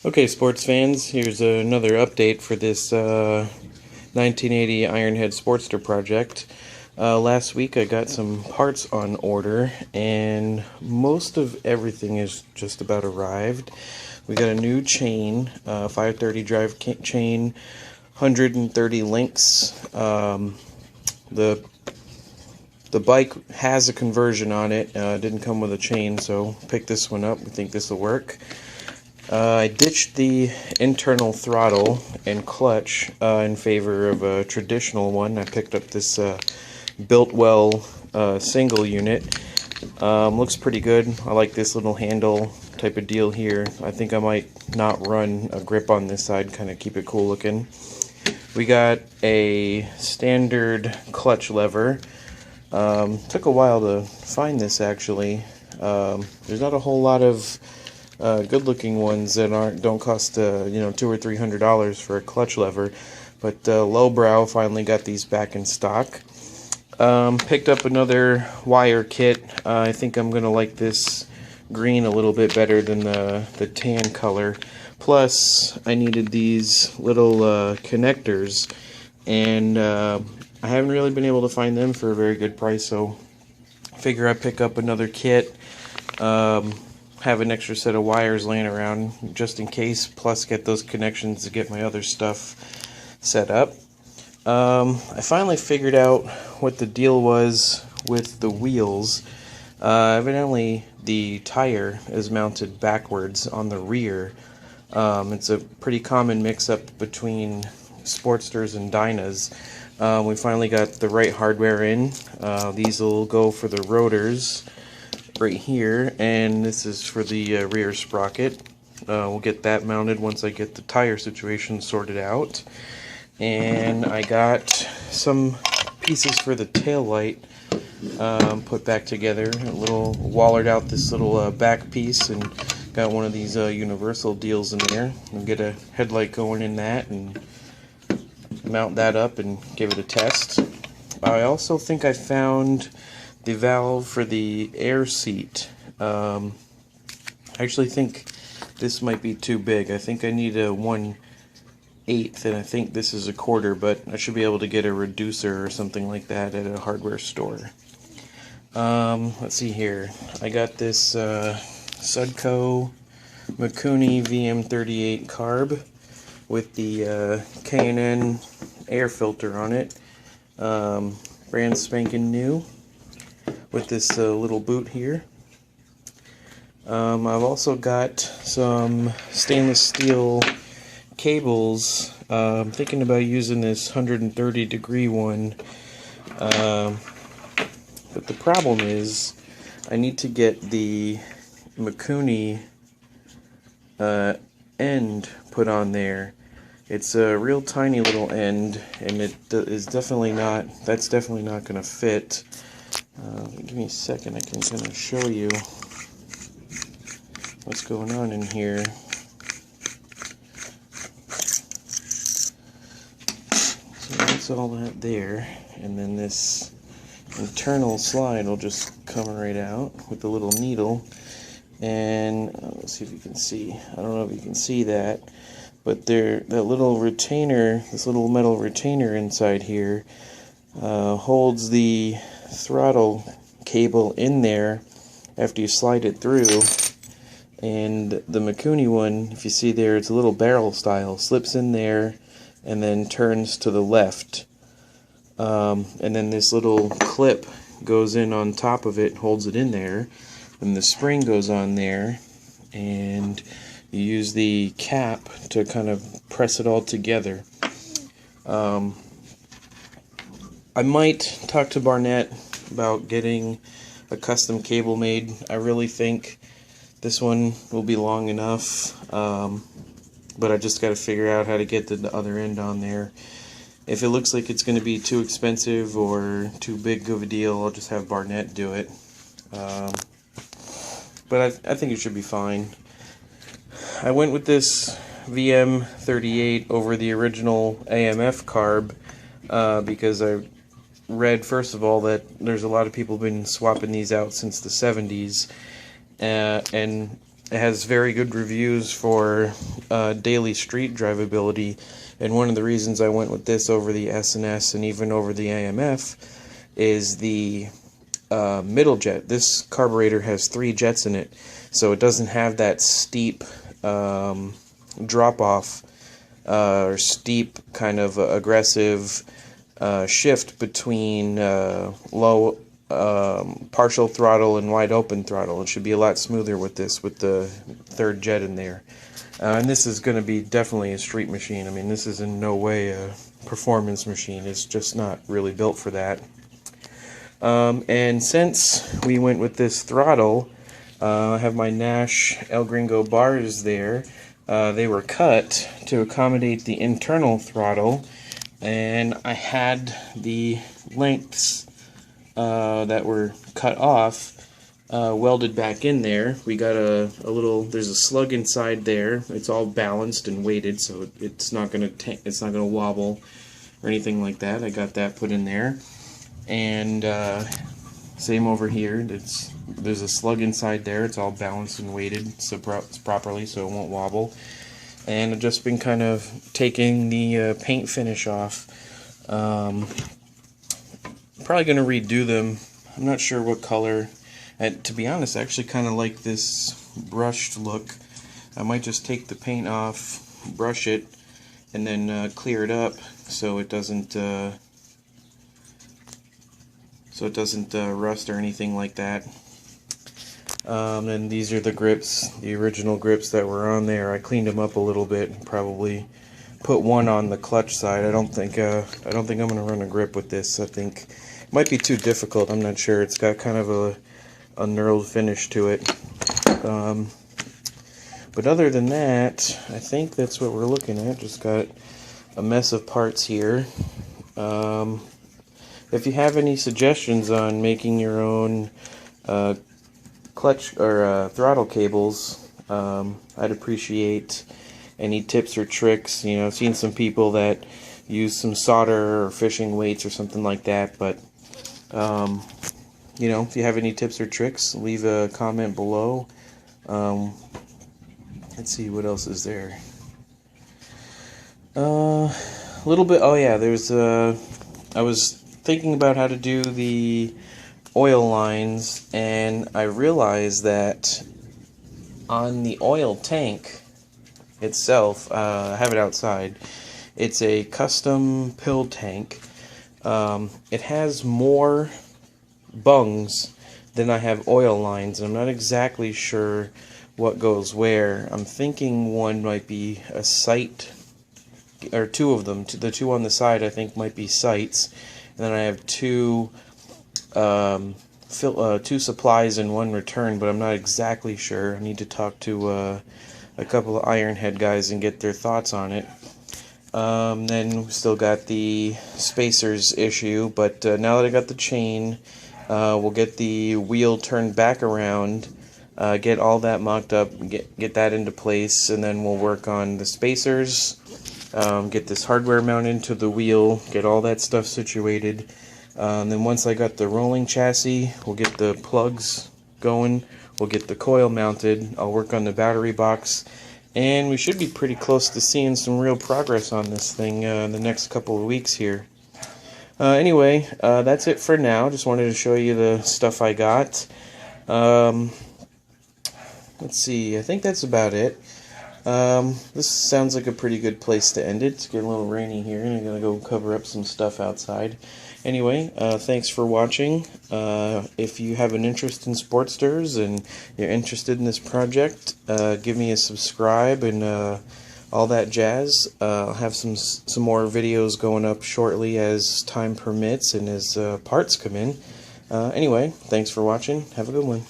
Okay, sports fans, here's another update for this 1980 Ironhead Sportster project. Last week I got some parts on order, and most of everything is just about arrived. We got a new chain, 530 drive chain, 130 links. The bike has a conversion on it. Didn't come with a chain, so pick this one up. We think this will work. I ditched the internal throttle and clutch in favor of a traditional one. I picked up this Built-Well single unit. Looks pretty good. I like this little handle type of deal here. I think I might not run a grip on this side, kind of keep it cool looking. We got a standard clutch lever. Took a while to find this actually. There's not a whole lot of good-looking ones that don't cost $200 or $300 for a clutch lever, but Lowbrow finally got these back in stock. Picked up another wire kit. I think I'm gonna like this green a little bit better than the tan color. Plus, I needed these little connectors, and I haven't really been able to find them for a very good price, so I figure I'd pick up another kit. Have an extra set of wires laying around just in case, plus get those connections to get my other stuff set up. I finally figured out what the deal was with the wheels. Evidently the tire is mounted backwards on the rear. It's a pretty common mix-up between Sportsters and Dynas. We finally got the right hardware in. These will go for the rotors right here, and this is for the rear sprocket. We'll get that mounted once I get the tire situation sorted out. And I got some pieces for the tail light put back together. A little wallered out this little back piece, and got one of these universal deals in there. I'll get a headlight going in that and mount that up and give it a test. I also think I found the valve for the air seat. I actually think this might be too big. I think I need a 1/8, and I think this is a 1/4, but I should be able to get a reducer or something like that at a hardware store. Let's see here. I got this Sudco Mikunki VM38 carb with the K&N air filter on it. Brand spanking new, with this little boot here. I've also got some stainless steel cables. I'm thinking about using this 130-degree one, but the problem is I need to get the Mikunki end put on there. It's a real tiny little end, and that's definitely not going to fit. Give me a second, I can kind of show you what's going on in here. So that's all that there, and then this internal slide will just come right out with the little needle. And let's see if you can see. I don't know if you can see that, but that little retainer, this little metal retainer inside here, holds the throttle cable in there after you slide it through. And the Mikunki one, if you see there, it's a little barrel style, slips in there and then turns to the left, and then this little clip goes in on top of it, holds it in there, and the spring goes on there, and you use the cap to kind of press it all together. I might talk to Barnett about getting a custom cable made. I really think this one will be long enough, but I just got to figure out how to get the other end on there. If it looks like it's going to be too expensive or too big of a deal, I'll just have Barnett do it. But I think it should be fine. I went with this VM38 over the original AMF carb because I read, first of all, that there's a lot of people been swapping these out since the 70s, and it has very good reviews for daily street drivability, and one of the reasons I went with this over the S&S and even over the AMF is the middle jet. This carburetor has 3 jets in it, so it doesn't have that steep drop off or steep kind of aggressive shift between low partial throttle and wide open throttle. It should be a lot smoother with this, with the 3rd jet in there. And this is going to be definitely a street machine. I mean, this is in no way a performance machine. It's just not really built for that. And since we went with this throttle, I have my Nash El Gringo bars there. They were cut to accommodate the internal throttle, and I had the lengths that were cut off welded back in there. We got a little, there's a slug inside there. It's all balanced and weighted, so it's not gonna wobble or anything like that. I got that put in there. And same over here. There's a slug inside there. It's all balanced and weighted properly, so it won't wobble. And I've just been kind of taking the paint finish off. Probably going to redo them. I'm not sure what color. And to be honest, I actually kind of like this brushed look. I might just take the paint off, brush it, and then clear it up so it doesn't rust or anything like that. And these are the grips, the original grips that were on there. I cleaned them up a little bit and probably put one on the clutch side. I don't think I'm going to run a grip with this. I think it might be too difficult. I'm not sure. It's got kind of a knurled finish to it. But other than that, I think that's what we're looking at. Just got a mess of parts here. If you have any suggestions on making your own clutch or throttle cables, I'd appreciate any tips or tricks. You know, I've seen some people that use some solder or fishing weights or something like that, but you know, if you have any tips or tricks, leave a comment below. Let's see, what else is there? A little bit. Oh yeah, there's I was thinking about how to do the oil lines, and I realized that on the oil tank itself, I have it outside. It's a custom pill tank. It has more bungs than I have oil lines, and I'm not exactly sure what goes where. I'm thinking one might be a sight, or 2 of them. The 2 on the side I think might be sights, and then I have 2 supplies and 1 return, but I'm not exactly sure. I need to talk to a couple of Ironhead guys and get their thoughts on it. Then we still got the spacers issue, but now that I got the chain, we'll get the wheel turned back around, get all that mocked up, get that into place, and then we'll work on the spacers, get this hardware mounted into the wheel, get all that stuff situated. Then once I got the rolling chassis, we'll get the plugs going, we'll get the coil mounted, I'll work on the battery box, and we should be pretty close to seeing some real progress on this thing in the next couple of weeks here. Anyway, that's it for now. Just wanted to show you the stuff I got. Let's see, I think that's about it. This sounds like a pretty good place to end it. It's getting a little rainy here, and I'm going to go cover up some stuff outside. Anyway, thanks for watching. If you have an interest in Sportsters and you're interested in this project, give me a subscribe and all that jazz. I'll have some more videos going up shortly as time permits and as parts come in. Anyway, thanks for watching. Have a good one.